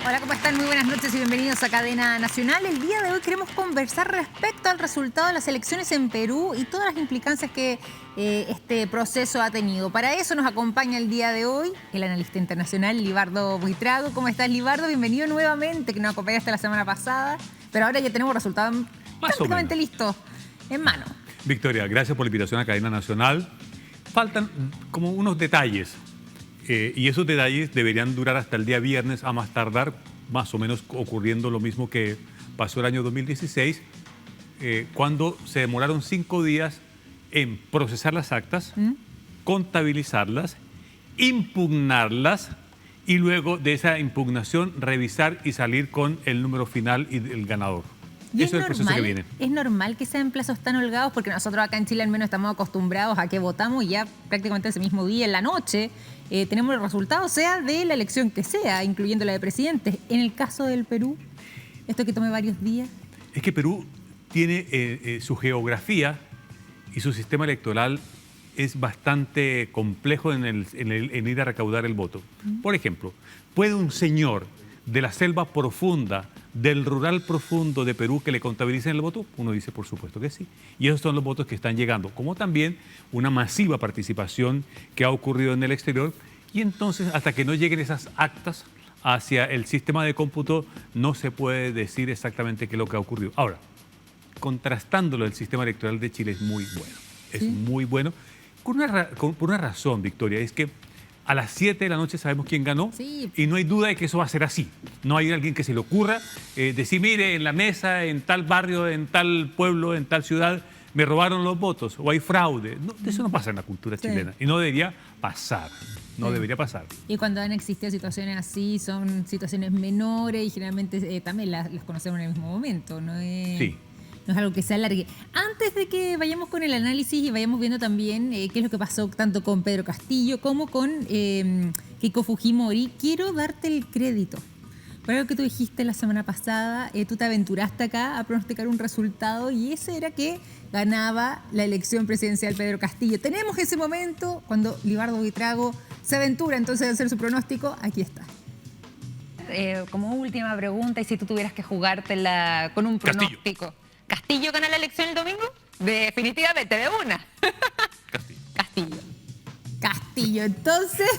Hola, ¿cómo están? Muy buenas noches y bienvenidos a Cadena Nacional. El día de hoy queremos conversar respecto al resultado de las elecciones en Perú y todas las implicancias que este proceso ha tenido. Para eso nos acompaña el día de hoy el analista internacional Libardo Buitrago. ¿Cómo estás, Libardo? Bienvenido nuevamente, que nos acompañaste la semana pasada, pero ahora ya tenemos resultados prácticamente listos en mano. Victoria, gracias por la invitación a Cadena Nacional. Faltan como unos detalles. Y esos detalles deberían durar hasta el día viernes, a más tardar, más o menos ocurriendo lo mismo que pasó el año 2016, cuando se demoraron 5 días en procesar las actas, contabilizarlas, impugnarlas y luego de esa impugnación revisar y salir con el número final y el ganador. Y eso es el proceso que viene. Es normal que sean plazos tan holgados porque nosotros acá en Chile al menos estamos acostumbrados a que votamos y ya prácticamente ese mismo día, en la noche, tenemos el resultado, sea de la elección que sea, incluyendo la de presidentes. En el caso del Perú, esto que tome varios días. Es que Perú tiene su geografía y su sistema electoral es bastante complejo en ir a recaudar el voto. Por ejemplo, puede un señor de la selva profunda, del rural profundo de Perú, que le contabilicen el voto? Uno dice, por supuesto que sí. Y esos son los votos que están llegando, como también una masiva participación que ha ocurrido en el exterior. Y entonces, hasta que no lleguen esas actas hacia el sistema de cómputo, no se puede decir exactamente qué es lo que ha ocurrido. Ahora, contrastándolo, el sistema electoral de Chile es muy bueno. Es muy bueno. Por una razón, Victoria, es que a las 7 de la noche sabemos quién ganó y no hay duda de que eso va a ser así. No hay alguien que se le ocurra decir, mire, en la mesa, en tal barrio, en tal pueblo, en tal ciudad, me robaron los votos o hay fraude. No, eso no pasa en la cultura chilena y no debería pasar. No debería pasar. Y cuando han existido situaciones así, son situaciones menores y generalmente también las conocemos en el mismo momento. No es algo que se alargue. Antes de que vayamos con el análisis y vayamos viendo también qué es lo que pasó tanto con Pedro Castillo como con Keiko Fujimori, quiero darte el crédito por algo que tú dijiste la semana pasada. Tú te aventuraste acá a pronosticar un resultado y ese era que ganaba la elección presidencial Pedro Castillo. Tenemos ese momento cuando Libardo Buitrago se aventura entonces a hacer su pronóstico. Aquí está. Como última pregunta, y si tú tuvieras que jugártela con un pronóstico. ¿Castillo gana la elección el domingo? Definitivamente, de una. Castillo, entonces.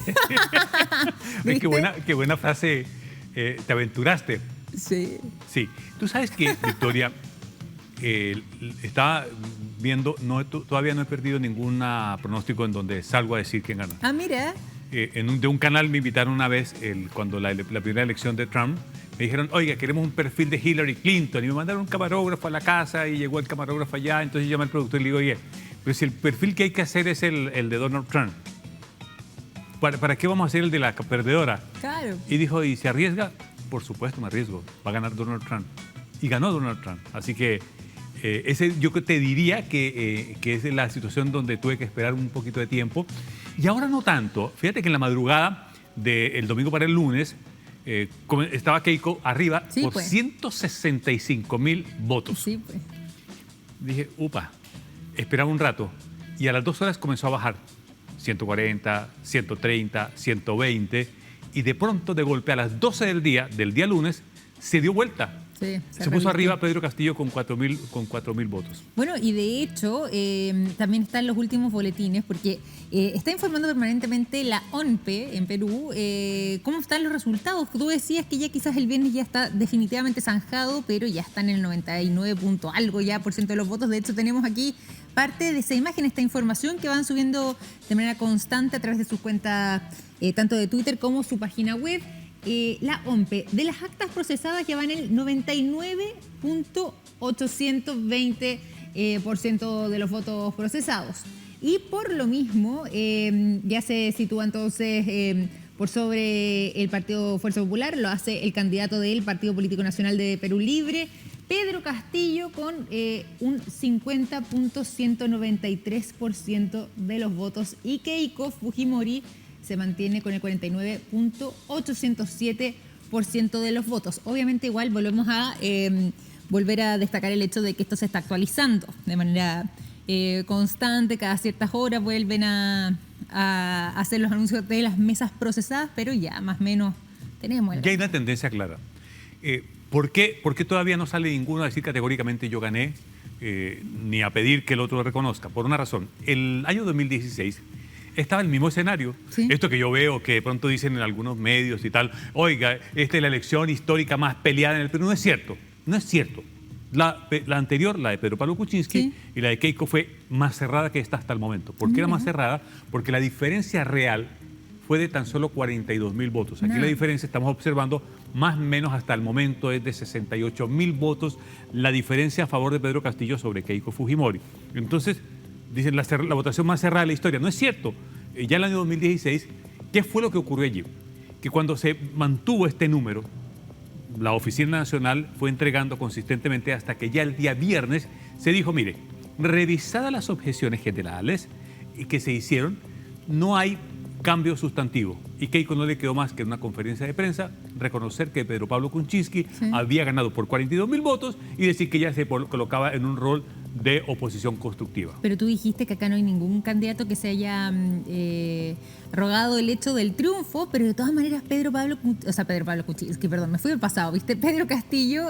Qué buena frase. Te aventuraste. Sí. Sí. Tú sabes que, Victoria, estaba viendo, todavía no he perdido ningún pronóstico en donde salgo a decir quién gana. Ah, mira. De un canal me invitaron una vez, cuando la primera elección de Trump, me dijeron, oiga, queremos un perfil de Hillary Clinton. Y me mandaron un camarógrafo a la casa y llegó el camarógrafo allá. Entonces llamé al productor y le digo, oye, pero si el perfil que hay que hacer es el de Donald Trump, ¿para qué vamos a hacer el de la perdedora? Claro. Y dijo, ¿y se arriesga? Por supuesto, me arriesgo. Va a ganar Donald Trump. Y ganó Donald Trump. Así que yo te diría que es la situación donde tuve que esperar un poquito de tiempo. Y ahora no tanto. Fíjate que en la madrugada del domingo para el lunes, estaba Keiko arriba por 165,000 votos. Sí, pues. Dije, esperaba un rato. Y a las 2 horas comenzó a bajar. 140, 130, 120. Y de pronto, de golpe, a las 12 del día lunes, se dio vuelta. Sí, se puso arriba Pedro Castillo con 4,000 votos. Bueno, y de hecho, también están los últimos boletines, porque está informando permanentemente la ONPE en Perú cómo están los resultados. Tú decías que ya quizás el viernes ya está definitivamente zanjado, pero ya están en el 99 punto algo ya por ciento de los votos. De hecho, tenemos aquí parte de esa imagen, esta información que van subiendo de manera constante a través de sus cuentas, tanto de Twitter como su página web. La ONPE, de las actas procesadas ya van el 99.820% de los votos procesados. Y por lo mismo, ya se sitúa entonces por sobre el Partido Fuerza Popular, lo hace el candidato del Partido Político Nacional de Perú Libre, Pedro Castillo, con un 50.193% de los votos, y Keiko Fujimori se mantiene con el 49.807% de los votos. Obviamente igual volvemos a volver a destacar el hecho de que esto se está actualizando de manera constante. Cada ciertas horas vuelven a hacer los anuncios de las mesas procesadas, pero ya más o menos tenemos. Ya hay una tendencia clara. ¿Por qué todavía no sale ninguno a decir categóricamente yo gané, ni a pedir que el otro lo reconozca? Por una razón. El año 2016 estaba el mismo escenario. ¿Sí? Esto que yo veo, que de pronto dicen en algunos medios y tal, oiga, esta es la elección histórica más peleada en el Perú. No es cierto, no es cierto. La anterior, la de Pedro Pablo Kuczynski, sí, y la de Keiko fue más cerrada que esta hasta el momento. ¿Por qué era más cerrada? Porque la diferencia real fue de tan solo 42.000 votos. Aquí la diferencia, estamos observando, más o menos hasta el momento es de 68.000 votos, la diferencia a favor de Pedro Castillo sobre Keiko Fujimori. Entonces, dicen la votación más cerrada de la historia. No es cierto. Ya en el año 2016, ¿qué fue lo que ocurrió allí? Que cuando se mantuvo este número, la Oficina Nacional fue entregando consistentemente hasta que ya el día viernes se dijo, mire, revisadas las objeciones generales que se hicieron, no hay cambio sustantivo. Y Keiko no le quedó más que en una conferencia de prensa reconocer que Pedro Pablo Kuczynski había ganado por 42.000 votos y decir que ya se colocaba en un rol de oposición constructiva. Pero tú dijiste que acá no hay ningún candidato que se haya rogado el hecho del triunfo, pero de todas maneras Pedro Pablo Kuczynski, perdón, me fui al pasado, ¿viste? Pedro Castillo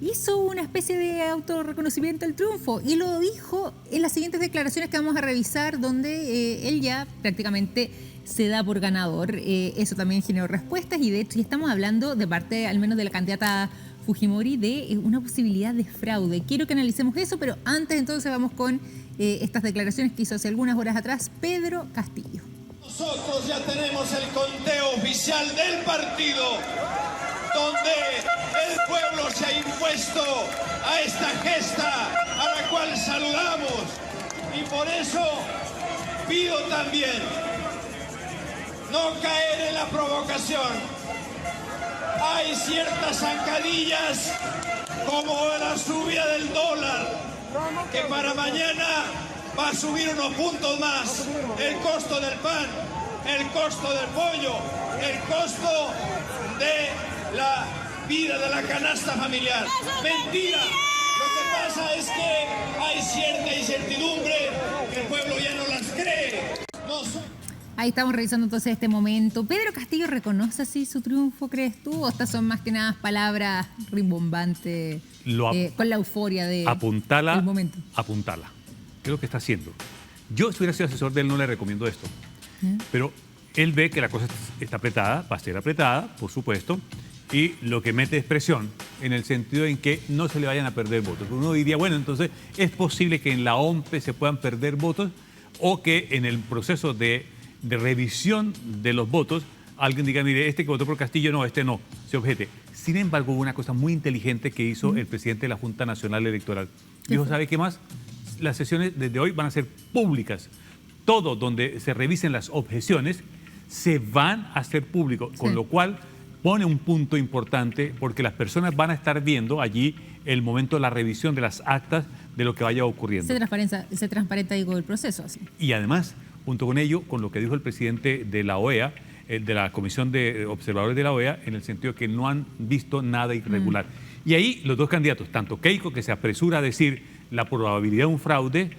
hizo una especie de autorreconocimiento del triunfo y lo dijo en las siguientes declaraciones que vamos a revisar, donde él ya prácticamente se da por ganador. Eso también generó respuestas y de hecho ya estamos hablando de parte al menos de la candidata Fujimori de una posibilidad de fraude. Quiero que analicemos eso, pero antes entonces vamos con estas declaraciones que hizo hace algunas horas atrás Pedro Castillo. Nosotros ya tenemos el conteo oficial del partido, donde el pueblo se ha impuesto a esta gesta a la cual saludamos, y por eso pido también no caer en la provocación. Hay ciertas zancadillas como la subida del dólar, que para mañana va a subir unos puntos más, el costo del pan, el costo del pollo, el costo de la vida de la canasta familiar. Mentira. Lo que pasa es que hay cierta incertidumbre que el pueblo ya no las cree. Ahí estamos revisando entonces este momento. ¿Pedro Castillo reconoce así su triunfo, crees tú? ¿O estas son más que nada palabras rimbombantes con la euforia del momento? Apuntala. ¿Qué es lo que está haciendo? Yo, si hubiera sido asesor de él, no le recomiendo esto. Pero él ve que la cosa está apretada, va a ser apretada, por supuesto, y lo que mete es presión, en el sentido en que no se le vayan a perder votos. Uno diría, bueno, entonces es posible que en la OMPE se puedan perder votos o que en el proceso de revisión de los votos alguien diga, mire, este que votó por Castillo, no, este no, se objete. Sin embargo, hubo una cosa muy inteligente que hizo el presidente de la Junta Nacional Electoral. Dijo, ¿sabe qué más? Las sesiones desde hoy van a ser públicas. Todo donde se revisen las objeciones se van a hacer públicos, con lo cual pone un punto importante porque las personas van a estar viendo allí el momento de la revisión de las actas de lo que vaya ocurriendo. Se transparenta digo, el proceso. Así. Y además, junto con ello, con lo que dijo el presidente de la OEA, de la Comisión de Observadores de la OEA, en el sentido de que no han visto nada irregular. Y ahí los dos candidatos, tanto Keiko, que se apresura a decir la probabilidad de un fraude,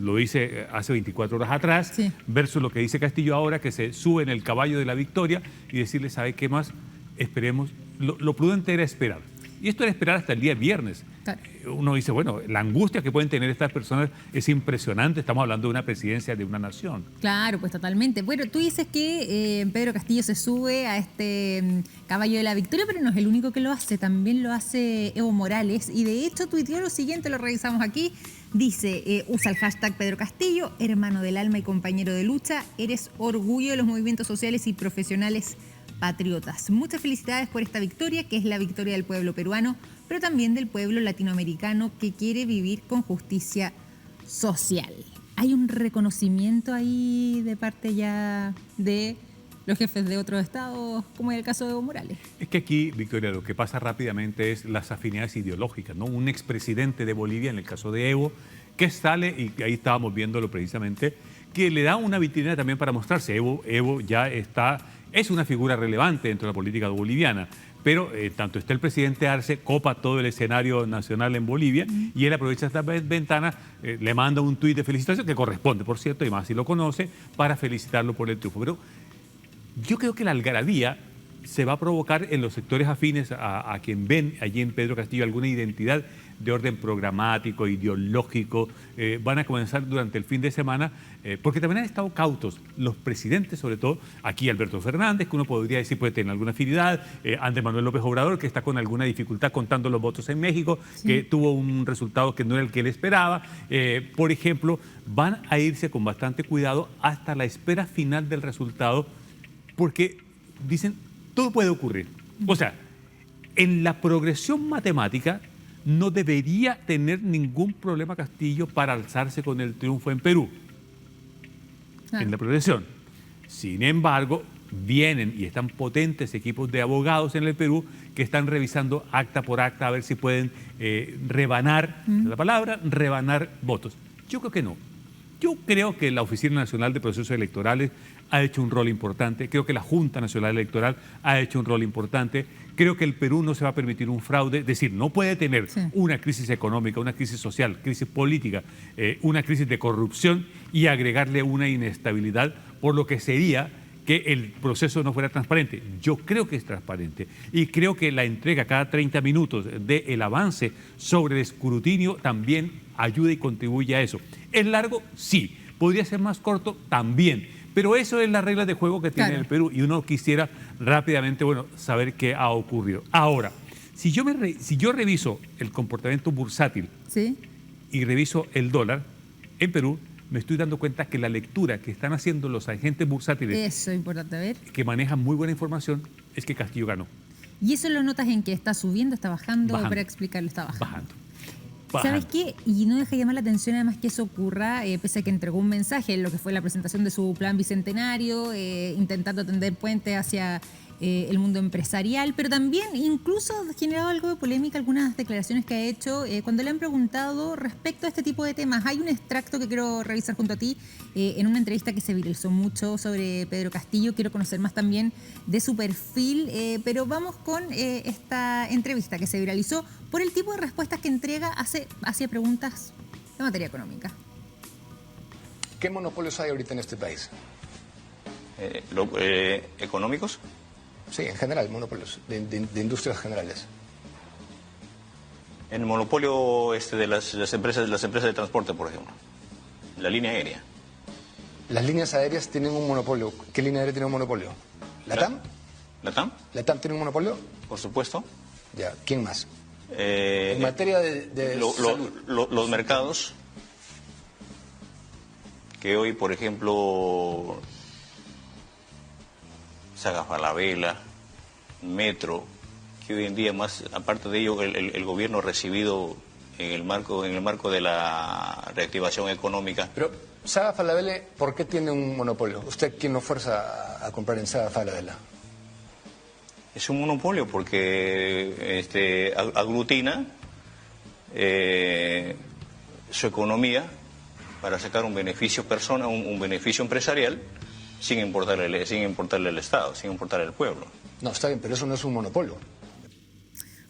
lo dice hace 24 horas atrás, versus lo que dice Castillo ahora, que se sube en el caballo de la victoria y decirle, ¿sabe qué más? Esperemos. Lo prudente era esperar. Y esto era esperar hasta el día viernes. Claro. Uno dice, bueno, la angustia que pueden tener estas personas es impresionante. Estamos hablando de una presidencia de una nación. Claro, pues totalmente. Bueno, tú dices que Pedro Castillo se sube a este caballo de la victoria, pero no es el único que lo hace. También lo hace Evo Morales. Y de hecho tuiteó lo siguiente, lo revisamos aquí. Dice, usa el hashtag Pedro Castillo, hermano del alma y compañero de lucha. Eres orgullo de los movimientos sociales y profesionales patriotas. Muchas felicidades por esta victoria, que es la victoria del pueblo peruano, pero también del pueblo latinoamericano que quiere vivir con justicia social. Hay un reconocimiento ahí de parte ya de los jefes de otros estados, como en el caso de Evo Morales. Es que aquí, Victoria, lo que pasa rápidamente es las afinidades ideológicas, ¿no? Un expresidente de Bolivia, en el caso de Evo, que sale, y ahí estábamos viéndolo precisamente, que le da una vitrina también para mostrarse. Evo ya es una figura relevante dentro de la política boliviana, pero tanto está el presidente Arce, copa todo el escenario nacional en Bolivia, y él aprovecha esta ventana, le manda un tuit de felicitación, que corresponde, por cierto, y más si lo conoce, para felicitarlo por el triunfo. Pero yo creo que la algarabía se va a provocar en los sectores afines a quien ven allí en Pedro Castillo alguna identidad de orden programático, ideológico. Van a comenzar durante el fin de semana, porque también han estado cautos los presidentes, sobre todo aquí Alberto Fernández, que uno podría decir puede tener alguna afinidad, Andrés Manuel López Obrador, que está con alguna dificultad contando los votos en México, sí, que tuvo un resultado que no era el que él esperaba. Por ejemplo, van a irse con bastante cuidado hasta la espera final del resultado, porque dicen, todo puede ocurrir. O sea, en la progresión matemática no debería tener ningún problema Castillo para alzarse con el triunfo en Perú, en la progresión. Sin embargo, vienen y están potentes equipos de abogados en el Perú que están revisando acta por acta a ver si pueden rebanar, la palabra, rebanar votos. Yo creo que no. Yo creo que la Oficina Nacional de Procesos Electorales ha hecho un rol importante. Creo que la Junta Nacional Electoral ha hecho un rol importante. Creo que el Perú no se va a permitir un fraude. Es decir, no puede tener una crisis económica, una crisis social, crisis política, una crisis de corrupción y agregarle una inestabilidad, por lo que sería que el proceso no fuera transparente. Yo creo que es transparente y creo que la entrega cada 30 minutos del avance sobre el escrutinio también ayuda y contribuye a eso. ¿Es largo? Sí. ¿Podría ser más corto? También. Pero eso es la regla de juego que tiene el Perú y uno quisiera rápidamente, saber qué ha ocurrido. Ahora, si yo reviso el comportamiento bursátil y reviso el dólar en Perú, me estoy dando cuenta que la lectura que están haciendo los agentes bursátiles, eso es importante ver, que manejan muy buena información, es que Castillo ganó. ¿Y eso lo notas en que está subiendo, está bajando? Para explicarlo, está bajando. ¿Sabes qué? Y no deja llamar la atención además que eso ocurra, pese a que entregó un mensaje en lo que fue la presentación de su plan bicentenario, intentando tender puentes hacia el mundo empresarial, pero también incluso ha generado algo de polémica algunas declaraciones que ha hecho cuando le han preguntado respecto a este tipo de temas. Hay un extracto que quiero revisar junto a ti en una entrevista que se viralizó mucho sobre Pedro Castillo. Quiero conocer más también de su perfil, pero vamos con esta entrevista que se viralizó por el tipo de respuestas que entrega hacia preguntas de materia económica. ¿Qué monopolios hay ahorita en este país? ¿Económicos? Sí, en general, monopolios de industrias generales. En el monopolio de las empresas de transporte, por ejemplo. La línea aérea. Las líneas aéreas tienen un monopolio. ¿Qué línea aérea tiene un monopolio? ¿LATAM? ¿LATAM? ¿LATAM tiene un monopolio? Por supuesto. Ya, ¿quién más? En materia de los mercados, que hoy, por ejemplo, Saga Falabella, Metro, que hoy en día más, aparte de ello, el gobierno ha recibido en el marco de la reactivación económica. Pero Saga Falabella, ¿por qué tiene un monopolio? ¿Usted quién lo fuerza a comprar en Saga Falabella? Es un monopolio porque aglutina su economía para sacar un beneficio un beneficio empresarial sin importarle al Estado, sin importarle al pueblo. No, está bien, pero eso no es un monopolio.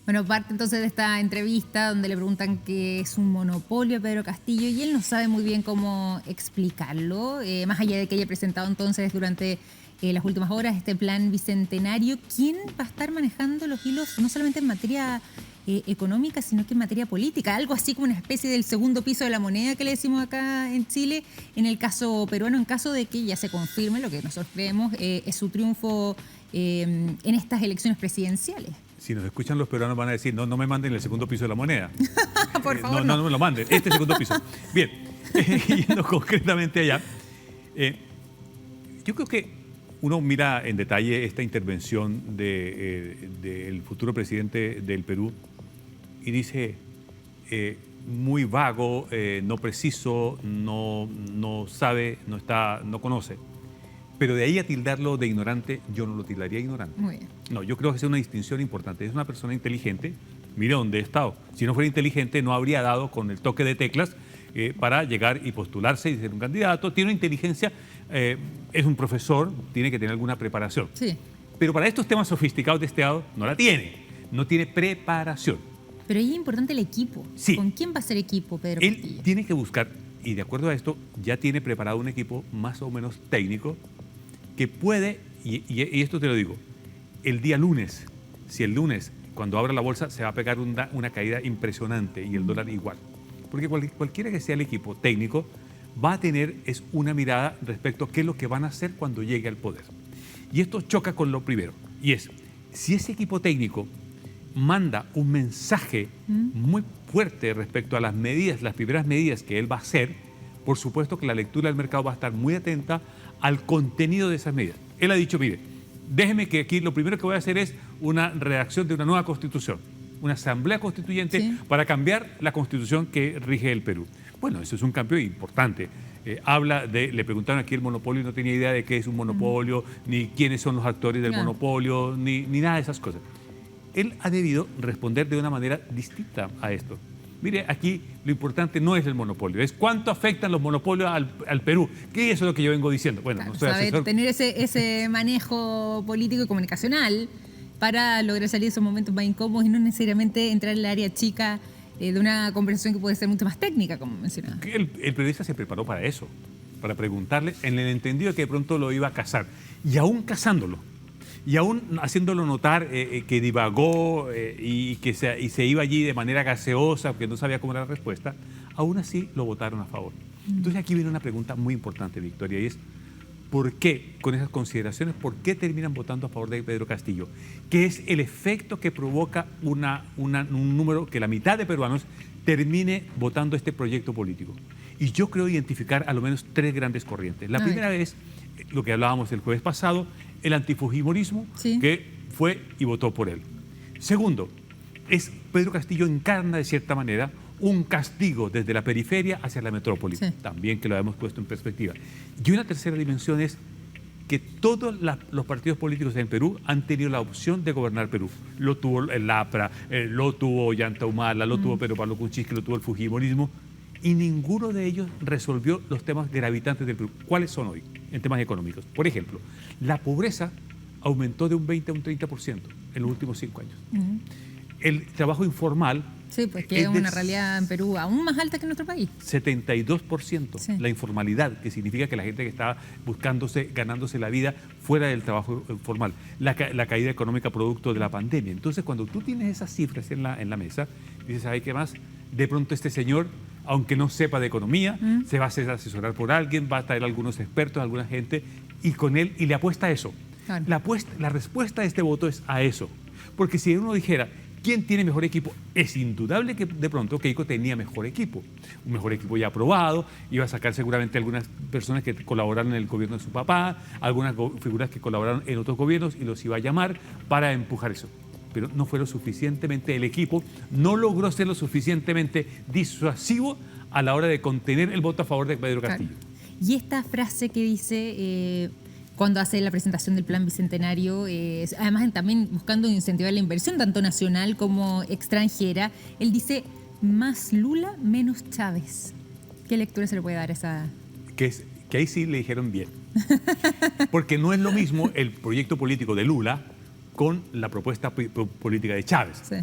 Bueno, parte entonces de esta entrevista donde le preguntan qué es un monopolio a Pedro Castillo y él no sabe muy bien cómo explicarlo, más allá de que haya presentado entonces durante las últimas horas este plan bicentenario. ¿Quién va a estar manejando los hilos no solamente en materia económica, sino que en materia política? Algo así como una especie del segundo piso de la moneda que le decimos acá en Chile, en el caso peruano, en caso de que ya se confirme lo que nosotros creemos es su triunfo en estas elecciones presidenciales. Si nos escuchan los peruanos van a decir, no me manden el segundo piso de la moneda. Por favor, no me lo manden, este segundo piso. Bien, yendo concretamente allá, yo creo que uno mira en detalle esta intervención del futuro presidente del Perú y dice, muy vago, no preciso, no sabe, no conoce. Pero de ahí a tildarlo de ignorante, yo no lo tildaría ignorante. Muy bien. No, yo creo que es una distinción importante. Es una persona inteligente. Mire dónde he estado. Si no fuera inteligente, no habría dado con el toque de teclas para llegar y postularse y ser un candidato. Tiene una inteligencia, es un profesor, tiene que tener alguna preparación. Sí. Pero para estos temas sofisticados de este lado, no la tiene. No tiene preparación. Pero ahí es importante el equipo. Sí. ¿Con quién va a ser equipo, Pedro Castillo? Él tiene que buscar, y de acuerdo a esto, ya tiene preparado un equipo más o menos técnico que puede, y esto te lo digo, el día lunes, si el lunes, cuando abra la bolsa, se va a pegar una caída impresionante y el dólar igual. Porque cualquiera que sea el equipo técnico va a tener una mirada respecto a qué es lo que van a hacer cuando llegue al poder. Y esto choca con lo primero, y es, si ese equipo técnico manda un mensaje muy fuerte respecto a las medidas, las primeras medidas que él va a hacer, por supuesto que la lectura del mercado va a estar muy atenta al contenido de esas medidas. Él ha dicho, mire, déjeme que aquí lo primero que voy a hacer es una redacción de una nueva constitución, una asamblea constituyente para cambiar la constitución que rige el Perú. Bueno, eso es un cambio importante. Le preguntaron aquí el monopolio y no tenía idea de qué es un monopolio, ni quiénes son los actores del monopolio, ni nada de esas cosas. Él ha debido responder de una manera distinta a esto. Mire, aquí lo importante no es el monopolio, es cuánto afectan los monopolios al Perú. ¿Qué es eso lo que yo vengo diciendo? Bueno, claro, no soy asesor. Tener ese manejo político y comunicacional para lograr salir de esos momentos más incómodos y no necesariamente entrar en el área chica de una conversación que puede ser mucho más técnica, como mencionaba. El periodista se preparó para eso, para preguntarle en el entendido de que de pronto lo iba a cazar. Y aún cazándolo, y aún haciéndolo notar que divagó y se iba allí de manera gaseosa, porque no sabía cómo era la respuesta, aún así lo votaron a favor. Entonces aquí viene una pregunta muy importante, Victoria, y es ¿por qué, con esas consideraciones, por qué terminan votando a favor de Pedro Castillo? ¿Qué es el efecto que provoca un número, que la mitad de peruanos termine votando este proyecto político? Y yo creo identificar a lo menos 3 grandes corrientes. La primera es lo que hablábamos el jueves pasado, el antifujimorismo, que fue y votó por él. Segundo, Pedro Castillo encarna de cierta manera un castigo desde la periferia hacia la metrópoli, también que lo hemos puesto en perspectiva. Y una tercera dimensión es que todos los partidos políticos en Perú han tenido la opción de gobernar Perú. Lo tuvo el APRA, lo tuvo Ollanta Humala, lo tuvo Pedro Pablo Kuczynski, lo tuvo el fujimorismo, y ninguno de ellos resolvió los temas gravitantes del Perú. ¿Cuáles son hoy en temas económicos? Por ejemplo, la pobreza aumentó de un 20 a un 30% en los últimos 5 años. El trabajo informal... Sí, pues que es una realidad en Perú aún más alta que en nuestro país. 72%, la informalidad, que significa que la gente que estaba ganándose la vida fuera del trabajo formal. La caída económica producto de la pandemia. Entonces, cuando tú tienes esas cifras en la mesa, dices, ¿sabes qué más? De pronto este señor, aunque no sepa de economía, se va a hacer asesorar por alguien, va a traer algunos expertos, alguna gente, y con él, y le apuesta a eso. Claro. La respuesta de este voto es a eso. Porque si uno dijera, ¿quién tiene mejor equipo? Es indudable que de pronto Keiko tenía mejor equipo. Un mejor equipo ya aprobado, iba a sacar seguramente algunas personas que colaboraron en el gobierno de su papá, algunas figuras que colaboraron en otros gobiernos y los iba a llamar para empujar eso. Pero no fue lo suficientemente, el equipo no logró ser lo suficientemente disuasivo a la hora de contener el voto a favor de Pedro Castillo. Claro. Y esta frase que dice... cuando hace la presentación del Plan Bicentenario, además también buscando incentivar la inversión, tanto nacional como extranjera, él dice, más Lula, menos Chávez. ¿Qué lectura se le puede dar a esa...? Que ahí sí le dijeron bien. Porque no es lo mismo el proyecto político de Lula con la propuesta política de Chávez. Sí.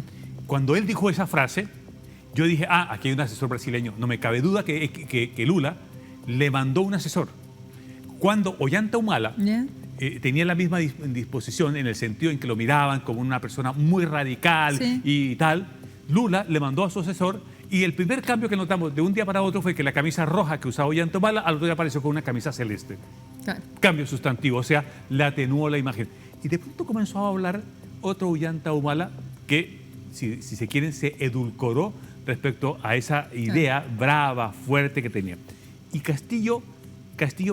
Cuando él dijo esa frase, yo dije, aquí hay un asesor brasileño. No me cabe duda que Lula le mandó un asesor. Cuando Ollanta Humala tenía la misma disposición en el sentido en que lo miraban como una persona muy radical y tal, Lula le mandó a su asesor y el primer cambio que notamos de un día para otro fue que la camisa roja que usaba Ollanta Humala al otro día apareció con una camisa celeste. Claro. Cambio sustantivo, o sea, le atenuó la imagen. Y de pronto comenzó a hablar otro Ollanta Humala que, si se quieren, se edulcoró respecto a esa idea brava, fuerte que tenía. Y Castillo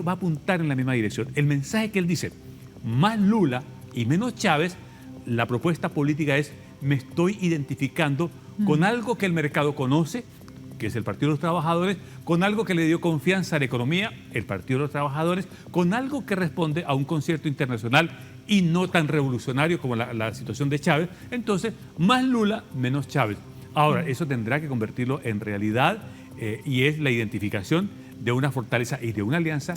va a apuntar en la misma dirección. El mensaje que él dice, más Lula y menos Chávez, la propuesta política es, me estoy identificando con algo que el mercado conoce, que es el Partido de los Trabajadores, con algo que le dio confianza a la economía, el Partido de los Trabajadores, con algo que responde a un concierto internacional y no tan revolucionario como la situación de Chávez. Entonces, más Lula, menos Chávez. Ahora, eso tendrá que convertirlo en realidad y es la identificación de una fortaleza y de una alianza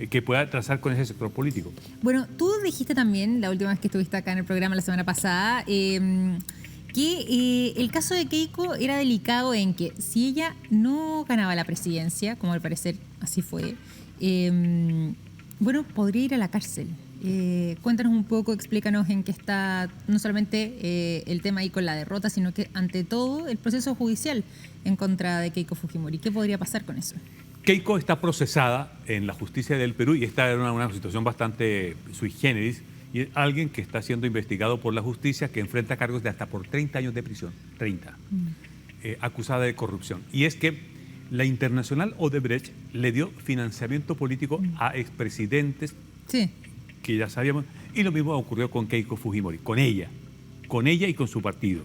que pueda trazar con ese sector político. Bueno, tú dijiste también, la última vez que estuviste acá en el programa la semana pasada, que el caso de Keiko era delicado en que si ella no ganaba la presidencia, como al parecer así fue, bueno, podría ir a la cárcel. Cuéntanos un poco, explícanos en qué está no solamente el tema ahí con la derrota, sino que ante todo el proceso judicial en contra de Keiko Fujimori. ¿Qué podría pasar con eso? Keiko está procesada en la justicia del Perú y está en una situación bastante sui generis, y es alguien que está siendo investigado por la justicia, que enfrenta cargos de hasta por 30 años de prisión, 30, acusada de corrupción. Y es que la internacional Odebrecht le dio financiamiento político a expresidentes, sí, que ya sabíamos, y lo mismo ocurrió con Keiko Fujimori, con ella y con su partido.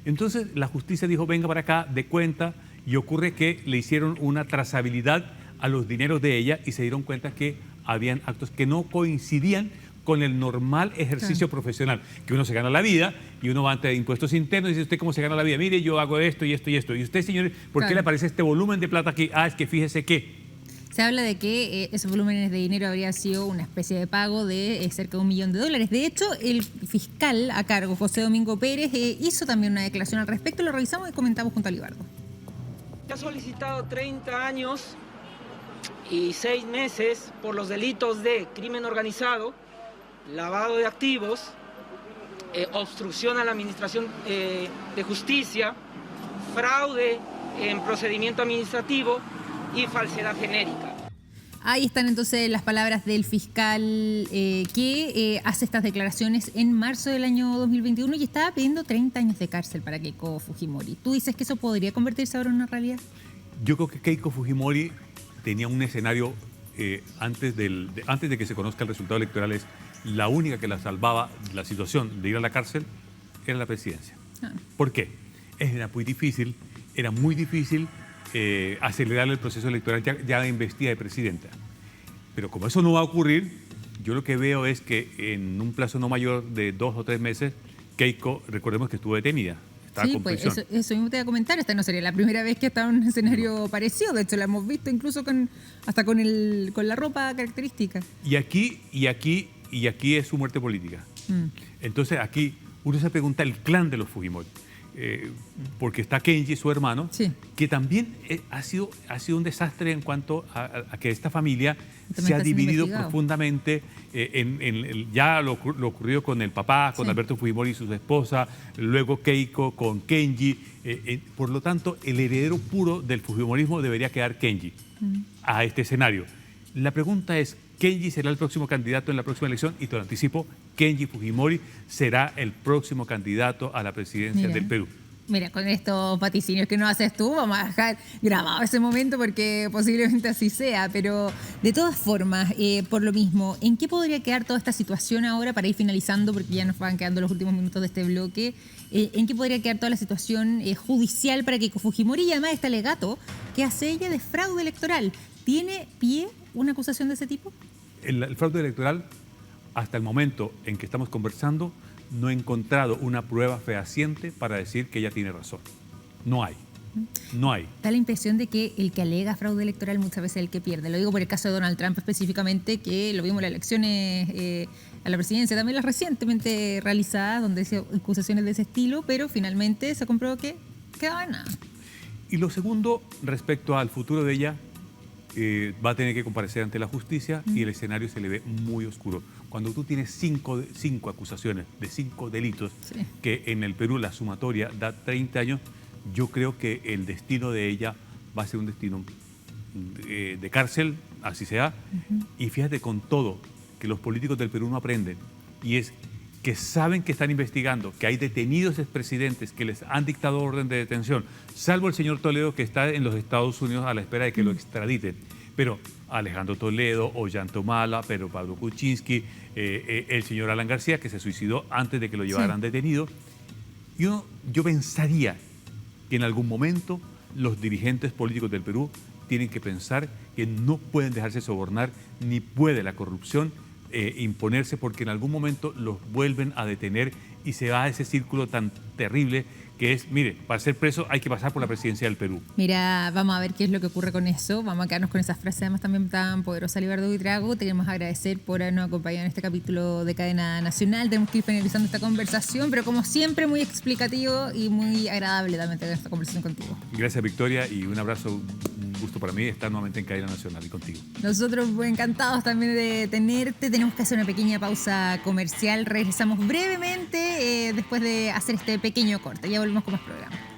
Entonces la justicia dijo, venga para acá, dé cuenta, y ocurre que le hicieron una trazabilidad a los dineros de ella y se dieron cuenta que habían actos que no coincidían con el normal ejercicio profesional, que uno se gana la vida y uno va ante impuestos internos y dice, ¿usted cómo se gana la vida? Mire, yo hago esto y esto y esto. Y usted, señores, ¿por qué le aparece este volumen de plata aquí? Ah, es que fíjese que... Se habla de que esos volúmenes de dinero habría sido una especie de pago de cerca de $1 millón. De hecho, el fiscal a cargo, José Domingo Pérez, hizo también una declaración al respecto. Lo revisamos y comentamos junto a Libardo. Ha solicitado 30 años y 6 meses por los delitos de crimen organizado, lavado de activos, obstrucción a la administración de justicia, fraude en procedimiento administrativo y falsedad genérica. Ahí están entonces las palabras del fiscal que hace estas declaraciones en marzo del año 2021 y estaba pidiendo 30 años de cárcel para Keiko Fujimori. ¿Tú dices que eso podría convertirse ahora en una realidad? Yo creo que Keiko Fujimori tenía un escenario antes de que se conozca el resultado electoral. Es la única que la salvaba de la situación de ir a la cárcel era la presidencia. ¿Por qué? Era muy difícil acelerar el proceso electoral ya investida de presidenta. Pero como eso no va a ocurrir, yo lo que veo es que en un plazo no mayor de 2 o 3 meses, Keiko, recordemos que estuvo detenida. Sí, pues eso mismo te iba a comentar. Esta no sería la primera vez que está en un escenario parecido. De hecho, la hemos visto incluso con la ropa característica. Y aquí es su muerte política. Entonces aquí uno se pregunta el clan de los Fujimori. Porque está Kenji, su hermano, sí, que también ha sido un desastre en cuanto a que esta familia se ha dividido profundamente ya lo ocurrido con el papá, con Alberto Fujimori y su esposa, luego Keiko con Kenji. Por lo tanto, el heredero puro del Fujimorismo debería quedar Kenji a este escenario. La pregunta es, ¿Kenji será el próximo candidato en la próxima elección? Y te lo anticipo, Kenji Fujimori será el próximo candidato a la presidencia del Perú. Mira, con estos vaticinios que no haces tú, vamos a dejar grabado ese momento porque posiblemente así sea. Pero de todas formas, por lo mismo, ¿en qué podría quedar toda esta situación ahora para ir finalizando? Porque ya nos van quedando los últimos minutos de este bloque. ¿En qué podría quedar toda la situación judicial para que Fujimori, y además este alegato que hace ella de fraude electoral, ¿tiene pie una acusación de ese tipo? El fraude electoral, hasta el momento en que estamos conversando, no he encontrado una prueba fehaciente para decir que ella tiene razón. No hay. Da la impresión de que el que alega fraude electoral muchas veces es el que pierde. Lo digo por el caso de Donald Trump específicamente, que lo vimos en las elecciones a la presidencia, también las recientemente realizadas, donde hizo acusaciones de ese estilo, pero finalmente se comprobó que quedaba en nada. Y lo segundo, respecto al futuro de ella, va a tener que comparecer ante la justicia y el escenario se le ve muy oscuro. Cuando tú tienes cinco acusaciones de 5 delitos, que en el Perú la sumatoria da 30 años, yo creo que el destino de ella va a ser un destino de cárcel, así sea. Y fíjate con todo que los políticos del Perú no aprenden, y es que saben que están investigando, que hay detenidos expresidentes que les han dictado orden de detención, salvo el señor Toledo, que está en los Estados Unidos a la espera de que lo extraditen. Pero Alejandro Toledo, Ollantumala, Pedro Pablo Kuczynski, el señor Alan García, que se suicidó antes de que lo llevaran detenido. Yo pensaría que en algún momento los dirigentes políticos del Perú tienen que pensar que no pueden dejarse sobornar, ni puede la corrupción imponerse, porque en algún momento los vuelven a detener y se va a ese círculo tan terrible que es, mire, para ser preso hay que pasar por la presidencia del Perú. Mira, vamos a ver qué es lo que ocurre con eso. Vamos a quedarnos con esas frases además también tan poderosas, Libardo Buitrago. Te queremos agradecer por habernos acompañado en este capítulo de Cadena Nacional. Tenemos que ir finalizando esta conversación, pero como siempre muy explicativo y muy agradable también tener esta conversación contigo. Gracias, Victoria, y un abrazo gusto para mí estar nuevamente en Cadena Nacional y contigo. Nosotros encantados también de tenerte. Tenemos que hacer una pequeña pausa comercial. Regresamos brevemente después de hacer este pequeño corte. Ya volvemos con más programa.